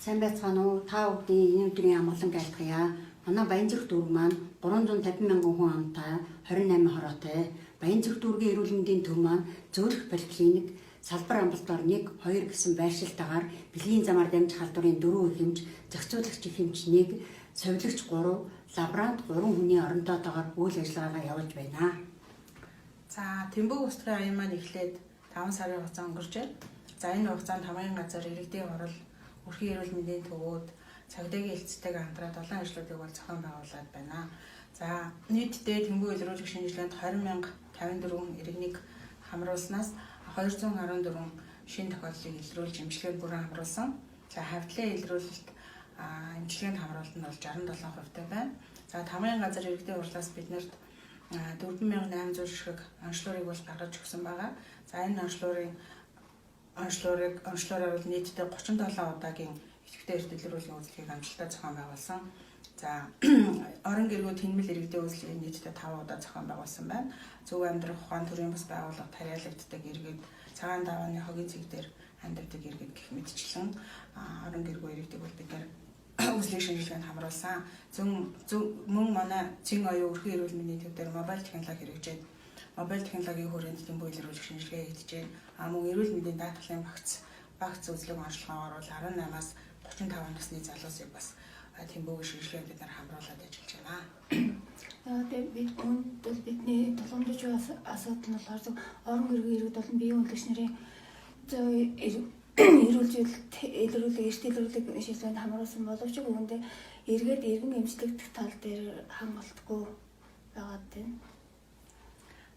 Сайн байцгаана уу? Та бүдний энэ өдрийн амгалан айлтгая. Манай Баянзүрх дүүрэг маань 350 мянган хүн амтай 28 хороотой. Баянзүрх дүүргийн эрүүл мэндийн төв маань зөөлөх поликлиник салбар амбалтаар 1, 2 гэсэн байршилтаагаар бэлгийн замаар дамжих халдварын 4 ихэмж, зохицуулагч ихэмж 1, совилогч 3, лаборант 3 хүний орондоотойгоор үйл ажиллагаагаа явуулж байна. За, Тэмбэг ус төрийн аян маань эхлээд 5 сарын хугацаа өнгөрчээ. За, энэ хугацаанд хамгийн газар иргэдийн орол, өрхийн эрүүл мэндийн төвүүд, цагдаагийн элцтэйгээ хамтраад олон ажлуудыг бол зохион байгуулад байна. За, нийтдээ Тэмбэг илрүүлэх шинжилгээнд 20,054 иргэнийг хамруулснаас 214 шинэ тохиолдлыг илрүүлж эмчилгээнд бүрэн хамруулсан. За, хавьтлын илрүүлэлт эмчилгээнд хамруулалт нь бол 67% байна. За, хамгийн газар иргэдийн урлаас биднэрт 4,800 ширхэг онцлогыг бол гаргаж өгсөн байгаа. За, энэ онцлогоор бол нийтдээ 37 удаагийн идэвхтэй эрт илрүүлгийн үйлчлэгийг амжилттай зохион байгуулсан. За, орон гэргүүд хинмэл иргэдийн үйлчлэгийг нийтдээ 5 удаа зохион байгуулсан байна. Зөв амьдрах ухаан төрийн бас байгууллага тариалагддаг иргэд, цагаан давааны хогийн цэг дээр амьдардаг иргэд гэх мэтчлэн орон гэргүй иргэдэг бол бид үзлэг шинжилгээнд хамруулсан. Мөн манай Цэн оюун өрхийн эрүүл мэндийн төв дээр мобайл технологи хэрэгжээд мобайл технологийн хүрээнд Тэмбэг илрүүлэх шинжилгээ хийгдэж байна. Мөн эрүүл мэндийн даатгалын багц үзлэг онцлогоор бол 18-аас 35 насны залуусыг бас Тэмбэгийн шинжилгээнд бид нар хамруулад ажиллаж байна. Тэгээд бидний тулгамдж асуудал нь болохоор орон гэргийн иргэд болон биеийн үнэлэгч нарын илрүүлэг шинжилгээнд хамруулсан боловч үүндээ эргээд иргэн эмчлэгдэх тал дээр хангалтгүй байгаад байна.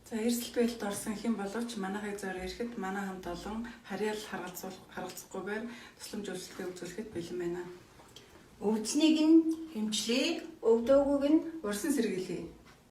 За, эрсдэл байдалд орсон хэм боловч манайхыг зөөр ирэхэд манай хамт олон харьяал харгалзахгүйгээр тусламж үйлчлэгээ үзүүлэхэд бэлэн байна. Өвчнийг нь Хэмжлийг Өвдөөгүйг нь Урсан сэргийлье.